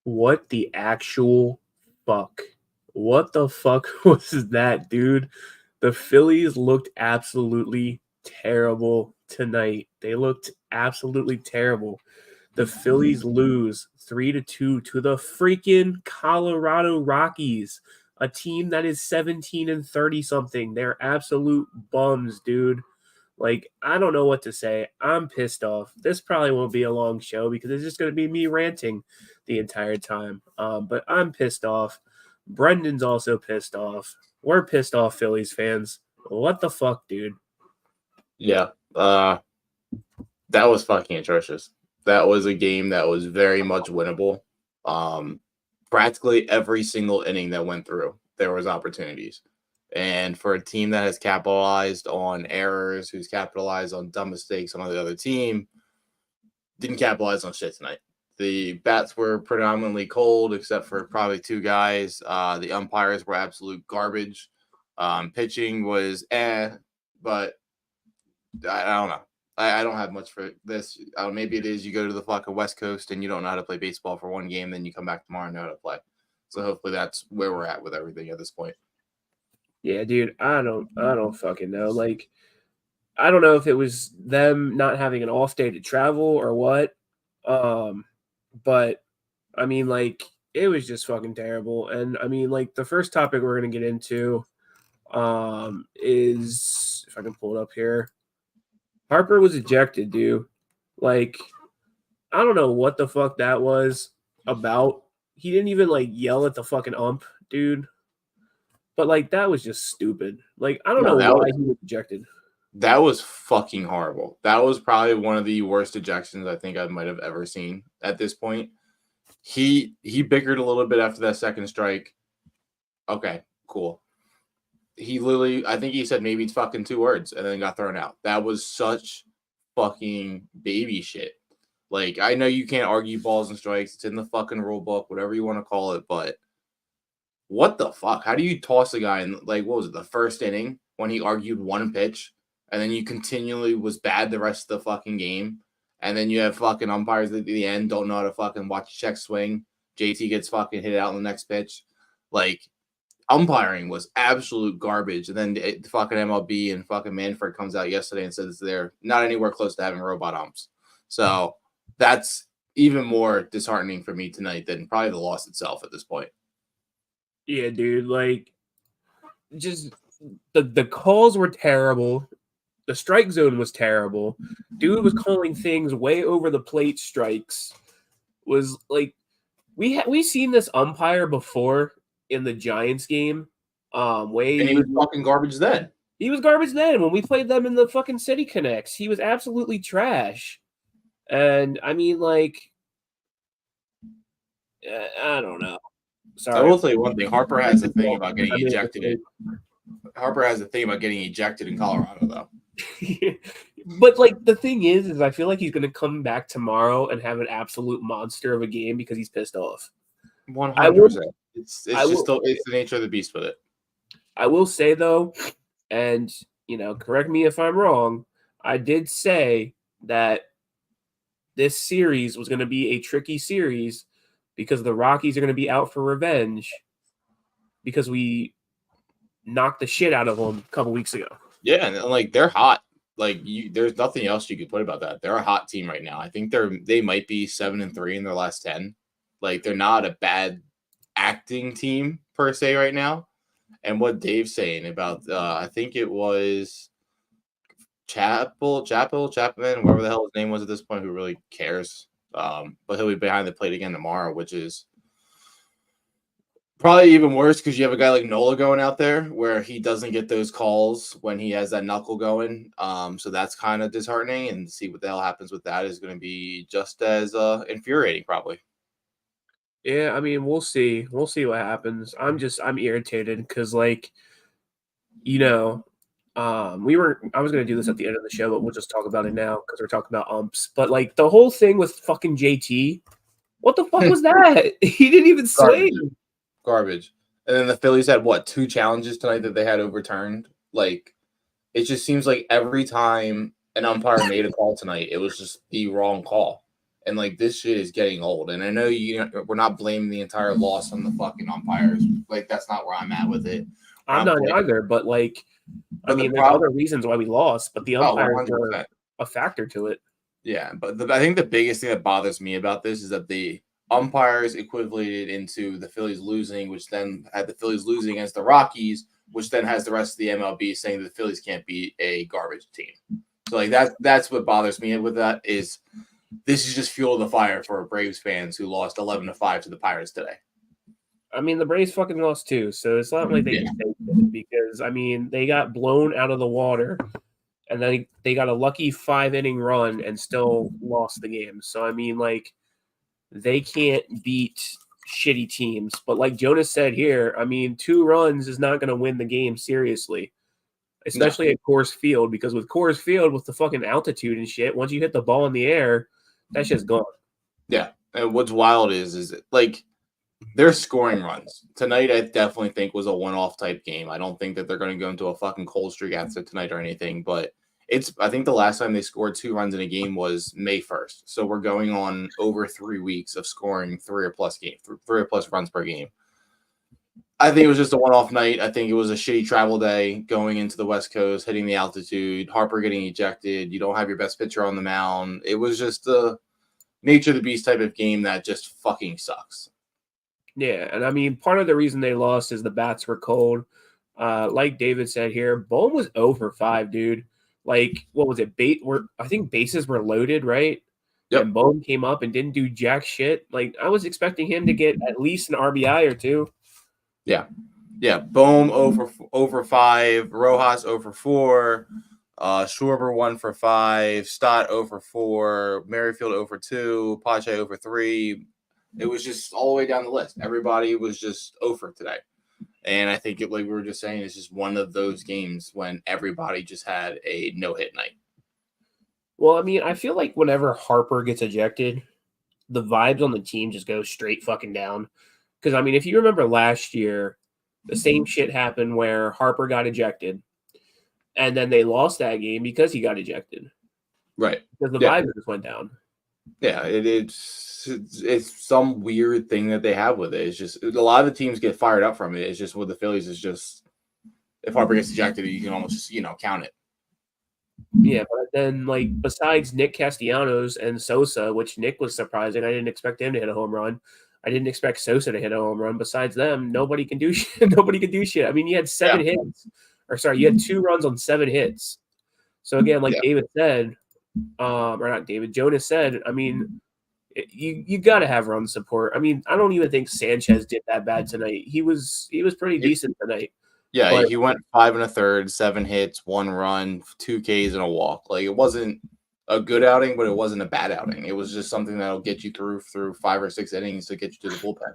What the actual fuck? What the fuck was that, dude? The Phillies looked absolutely terrible tonight. They looked absolutely terrible. The Phillies lose 3-2 to the freaking Colorado Rockies, a team that is 17 and 30 something. They're absolute bums, dude. Like, I don't know what to say. I'm pissed off. This probably won't be a long show because it's just going to be me ranting the entire time. But I'm pissed off. Brendan's also pissed off. We're pissed off, Phillies fans. What the fuck, dude? Yeah. That was fucking atrocious. That was a game that was very much winnable. Practically every single inning that went through, there was opportunities. And for a team that has capitalized on errors, who's capitalized on dumb mistakes on the other team, didn't capitalize on shit tonight. The bats were predominantly cold, except for probably two guys. The umpires were absolute garbage. Pitching was but I don't know. I don't have much for this. Maybe it is you go to the fucking West Coast and you don't know how to play baseball for one game, then you come back tomorrow and know how to play. So hopefully that's where we're at with everything at this point. Yeah, dude, I don't fucking know. Like, I don't know if it was them not having an off day to travel or what. But I mean, like, it was just fucking terrible. And I mean, like, the first topic we're gonna get into is, if I can pull it up here, Harper was ejected, dude. Like, I don't know what the fuck that was about. He didn't even like yell at the fucking ump, dude. But like, that was just stupid. Like, I don't know why he was ejected. That was fucking horrible. That was probably one of the worst ejections I think I might have ever seen at this point. He bickered a little bit after that second strike. Okay, cool. He literally, I think he said maybe it's fucking 2 words and then got thrown out. That was such fucking baby shit. Like, I know you can't argue balls and strikes. It's in the fucking rule book, whatever you want to call it, but what the fuck? How do you toss a guy in, like, what was it, the first inning when he argued one pitch and then you continually was bad the rest of the fucking game? And then you have fucking umpires at the end, don't know how to fucking watch a check swing. JT gets fucking hit out in the next pitch. Like, umpiring was absolute garbage. And then the fucking MLB and fucking Manfred comes out yesterday and says they're not anywhere close to having robot umps. So that's even more disheartening for me tonight than probably the loss itself at this point. Yeah, dude. Like, just the calls were terrible. The strike zone was terrible. Dude was calling things way over the plate strikes. Was like, we seen this umpire before in the Giants game. And he was fucking garbage then. He was garbage then. When we played them in the fucking City Connects, he was absolutely trash. And I mean, like, I don't know. Sorry. I will tell you one thing. Harper has a thing about getting ejected. Harper has a thing about getting ejected in Colorado, though. But like, the thing is I feel like he's going to come back tomorrow and have an absolute monster of a game because he's pissed off. 100%. It's the nature of the beast with it. I will say though, and correct me if I'm wrong, I did say that this series was going to be a tricky series because the Rockies are going to be out for revenge because we knocked the shit out of them a couple weeks ago. Yeah, and like, they're hot. Like, there's nothing else you could put about that. They're a hot team right now. I think they might be 7-3 in their last 10. Like, they're not a bad acting team per se right now. And what Dave's saying about, I think it was Chapman, whatever the hell his name was at this point, who really cares. But he'll be behind the plate again tomorrow, which is probably even worse because you have a guy like Nola going out there where he doesn't get those calls when he has that knuckle going. So that's kind of disheartening, and see what the hell happens with that is going to be just as infuriating, probably. Yeah, I mean, we'll see. We'll see what happens. I'm irritated because, like, I was going to do this at the end of the show, but we'll just talk about it now because we're talking about umps. But, like, the whole thing with fucking JT, what the fuck was that? He didn't even swing. Garbage. And then the Phillies had, 2 challenges tonight that they had overturned? Like, it just seems like every time an umpire made a call tonight, it was just the wrong call. And like this shit is getting old. And I know we're not blaming the entire loss on the fucking umpires. Like that's not where I'm at with it. I'm not either, but like, I mean, there's other reasons why we lost, but the umpires were a factor to it. Yeah, but I think the biggest thing that bothers me about this is that the umpires equated into the Phillies losing, which then had the Phillies losing against the Rockies, which then has the rest of the MLB saying that the Phillies can't beat a garbage team. So like that's what bothers me with that is this is just fuel to the fire for Braves fans who lost 11-5 to the Pirates today. I mean, the Braves fucking lost too, so it's not like they can take it because I mean they got blown out of the water, and then they got a lucky 5-inning run and still lost the game. So I mean, like they can't beat shitty teams. But like Jonas said here, I mean, 2 runs is not going to win the game seriously, especially at Coors Field, because with Coors Field, with the fucking altitude and shit, once you hit the ball in the air, that shit's gone. Yeah, and what's wild is like they're scoring runs. Tonight, I definitely think was a one-off type game. I don't think that they're going to go into a fucking cold streak after tonight or anything, but I think the last time they scored 2 runs in a game was May 1st. So we're going on over 3 weeks of scoring 3 or plus runs per game. I think it was just a one-off night. I think it was a shitty travel day going into the West Coast, hitting the altitude, Harper getting ejected. You don't have your best pitcher on the mound. It was just the nature of the beast type of game that just fucking sucks. Yeah, and I mean, part of the reason they lost is the bats were cold. Like David said here, Bohm was 0 for 5, dude. Like, what was it? I think bases were loaded, right? Yep. And Bohm came up and didn't do jack shit. Like, I was expecting him to get at least an RBI or 2. Yeah. Yeah. Bohm 0 for 5, Rojas 0 for 4, Schwarber 1 for 5, Stott 0 for 4, Merrifield 0 for 2, Pache 0 for 3. It was just all the way down the list. Everybody was just 0 for today. And I think like we were just saying, it's just one of those games when everybody just had a no-hit night. Well, I mean, I feel like whenever Harper gets ejected, the vibes on the team just go straight fucking down. Because, I mean, if you remember last year, the same shit happened where Harper got ejected, and then they lost that game because he got ejected. Right. Because the vibes just went down. Yeah, it's some weird thing that they have with it. It's just a lot of the teams get fired up from it. It's just with the Phillies, it's just if Harper gets ejected, you can almost just count it. Yeah, but then like besides Nick Castellanos and Sosa, which Nick was surprising, I didn't expect him to hit a home run. I didn't expect Sosa to hit a home run. Besides them, nobody can do shit. Nobody can do shit. I mean, you had 7 hits, you had 2 runs on 7 hits. So again, like David said, or not David, Jonas said, I mean, you got to have run support. I mean, I don't even think Sanchez did that bad tonight. He was pretty decent tonight. Yeah, but he went 5 1/3, 7 hits, 1 run, 2 Ks, and a walk. Like it wasn't a good outing, but it wasn't a bad outing. It was just something that'll get you through 5 or 6 innings to get you to the bullpen.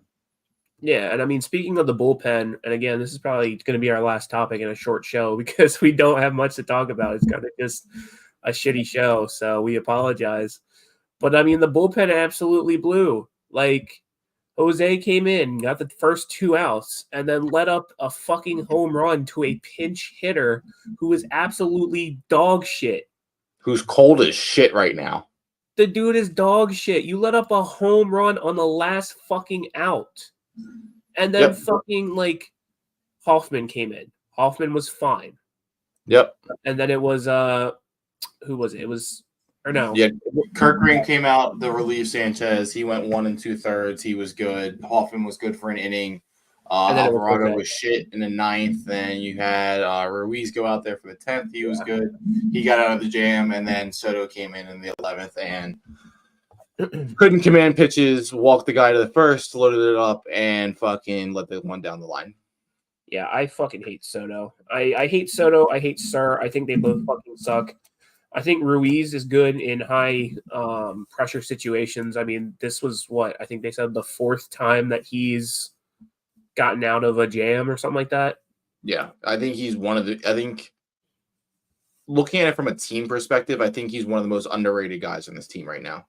Yeah, and I mean, speaking of the bullpen, and again, this is probably going to be our last topic in a short show because we don't have much to talk about. It's kind of just a shitty show, so we apologize. But I mean, the bullpen absolutely blew. Like, Jose came in, got the first 2 outs, and then let up a fucking home run to a pinch hitter who is absolutely dog shit. Who's cold as shit right now. The dude is dog shit. You let up a home run on the last fucking out. And then fucking, like, Hoffman came in. Hoffman was fine. Yep. And then it was, who was it? It was, or no. Yeah, Kirk Green came out to relieve Sanchez. He went 1 2/3. He was good. Hoffman was good for an inning. Alvarado was shit in the 9th. Then you had Ruiz go out there for the 10th. He was good. He got out of the jam. And then Soto came in the 11th and couldn't command pitches, walked the guy to the first, loaded it up, and fucking let the one down the line. Yeah, I fucking hate Soto. I hate Soto. I hate Sir. I think they both fucking suck. I think Ruiz is good in high pressure situations. I mean, this was what I think they said the 4th time that he's gotten out of a jam or something like that. Yeah, I think he's I think looking at it from a team perspective, I think he's one of the most underrated guys on this team right now.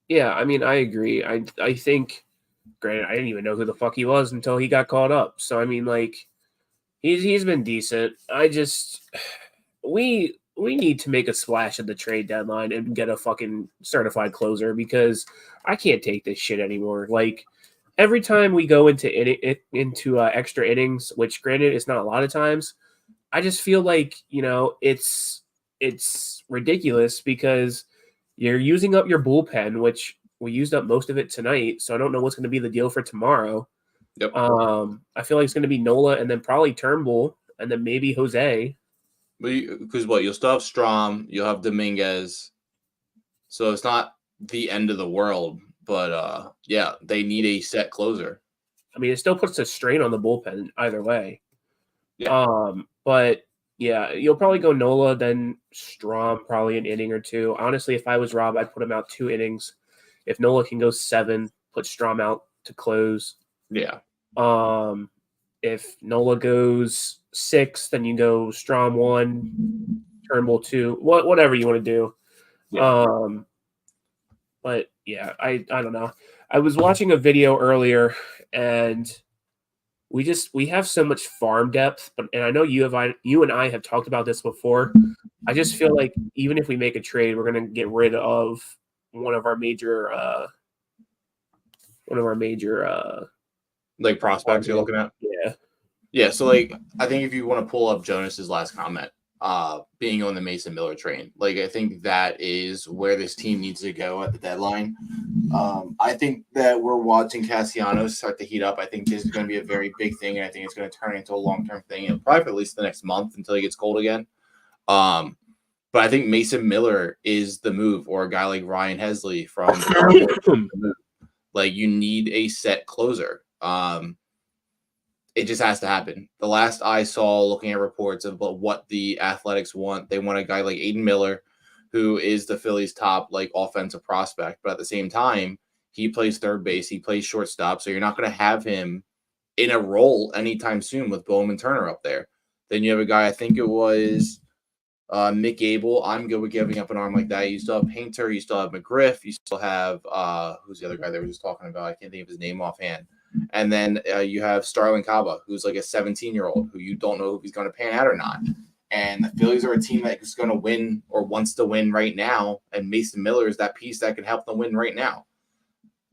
Yeah, I mean, I agree. I think, granted, I didn't even know who the fuck he was until he got called up. So I mean, like, he's been decent. We we need to make a splash at the trade deadline and get a fucking certified closer because I can't take this shit anymore. Like every time we go into extra innings, which granted it's not a lot of times, I just feel like it's ridiculous because you're using up your bullpen, which we used up most of it tonight. So I don't know what's going to be the deal for tomorrow. Yep. I feel like it's going to be Nola and then probably Turnbull and then maybe Jose. Because you'll still have Strom, you'll have Dominguez, so it's not the end of the world. But yeah, they need a set closer. I mean, it still puts a strain on the bullpen either way. Yeah. But yeah, you'll probably go Nola, then Strom, probably an inning or two. Honestly, if I was Rob, I'd put him out 2 innings. If Nola can go 7, put Strom out to close. Yeah. If Nola goes 6, then you go Strom 1, Turnbull 2, whatever you want to do. Yeah. But yeah, I don't know. I was watching a video earlier, and we have so much farm depth, and I know you and I have talked about this before. I just feel like even if we make a trade, we're gonna get rid of one of our major like prospects you're looking at. Yeah. So like, I think if you want to pull up Jonas's last comment, being on the Mason Miller train, like I think that is where this team needs to go at the deadline. I think that we're watching Castellanos start to heat up. I think this is going to be a very big thing, and I think it's going to turn into a long-term thing, and probably for at least the next month until he gets cold again. But I think Mason Miller is the move, or a guy like Ryan Hesley from the move. Like, you need a set closer. It just has to happen. The last I saw, looking at reports of what the Athletics want, they want a guy like Aiden Miller, who is the Phillies' top like offensive prospect. But at the same time, he plays third base, he plays shortstop, so you're not going to have him in a role anytime soon with Bowman Turner up there. Then you have a guy, I think it was Mick Abel. I'm good with giving up an arm like that. You still have Painter, you still have McGriff, you still have who's the other guy they were just talking about? I can't think of his name offhand. And then you have Starlin Caba, who's like a 17-year-old who you don't know if he's going to pan out or not. And the Phillies are a team that is going to win or wants to win right now. And Mason Miller is that piece that can help them win right now.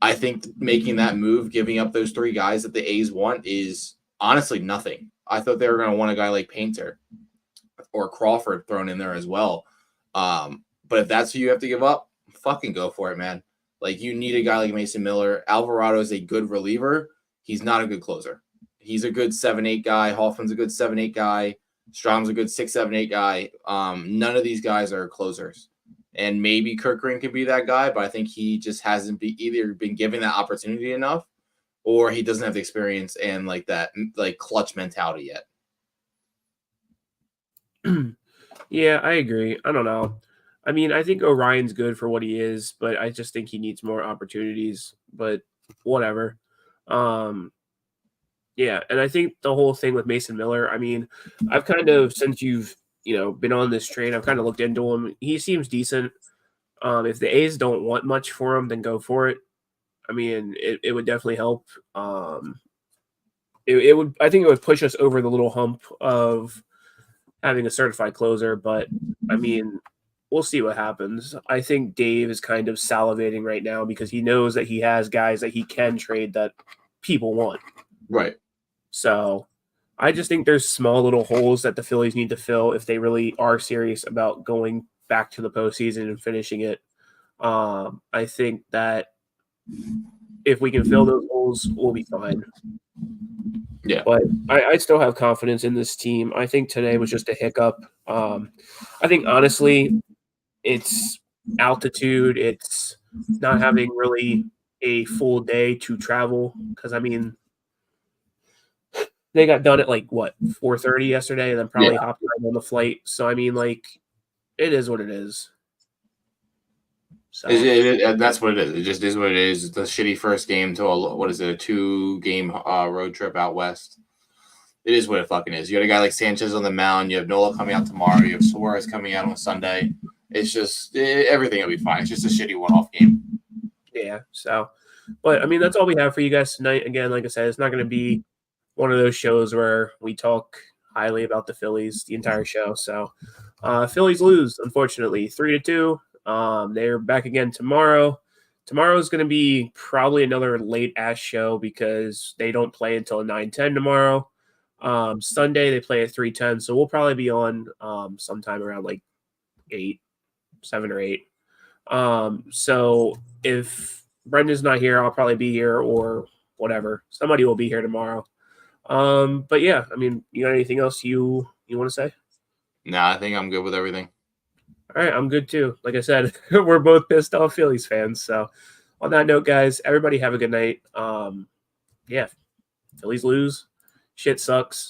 I think making that move, giving up those 3 guys that the A's want, is honestly nothing. I thought they were going to want a guy like Painter or Crawford thrown in there as well. But if that's who you have to give up, fucking go for it, man. Like, you need a guy like Mason Miller. Alvarado is a good reliever. He's not a good closer. He's a good 7-8 guy. Hoffman's a good 7-8 guy. Strom's a good 6-7-8 guy. None of these guys are closers. And maybe Kirk Green could be that guy, but I think he just hasn't either been given that opportunity enough, or he doesn't have the experience and like that like clutch mentality yet. Yeah, I agree. I don't know. I mean, I think Orion's good for what he is, but I just think he needs more opportunities. But whatever. Yeah, and I think the whole thing with Mason Miller, I mean, I've kind of, since you've been on this train, I've kind of looked into him. He seems decent. If the A's don't want much for him, then go for it. I mean, it would definitely help. It would. I think it would push us over the little hump of having a certified closer, but I mean, we'll see what happens. I think Dave is kind of salivating right now because he knows that he has guys that he can trade that people want. Right. So I just think there's small little holes that the Phillies need to fill if they really are serious about going back to the postseason and finishing it. I think that if we can fill those holes, we'll be fine. Yeah. But I still have confidence in this team. I think today was just a hiccup. I think, honestly, it's altitude. It's not having really a full day to travel because, I mean, they got done at like, 4:30 yesterday and then probably hopped right on the flight. So, I mean, like, it is what it is. So that's what it is. It just is what it is. It's a shitty first game to a 2-game road trip out west. It is what it fucking is. You got a guy like Sanchez on the mound. You have Nola coming out tomorrow. You have Suarez coming out on Sunday. It's just everything will be fine. It's just a shitty one-off game. Yeah. So, but I mean, that's all we have for you guys tonight. Again, like I said, it's not going to be one of those shows where we talk highly about the Phillies the entire show. So, Phillies lose, unfortunately, 3-2. They're back again tomorrow. Tomorrow is going to be probably another late ass show because they don't play until 9:10 tomorrow. Sunday they play at 3:10, so we'll probably be on sometime around like 7 or 8. So if Brendan's not here, I'll probably be here or whatever. Somebody will be here tomorrow. But yeah, I mean, you got anything else you want to say? Nah, I think I'm good with everything. All right, I'm good too. Like I said, we're both pissed off Phillies fans. So on that note, guys, everybody have a good night. Yeah, Phillies lose. Shit sucks.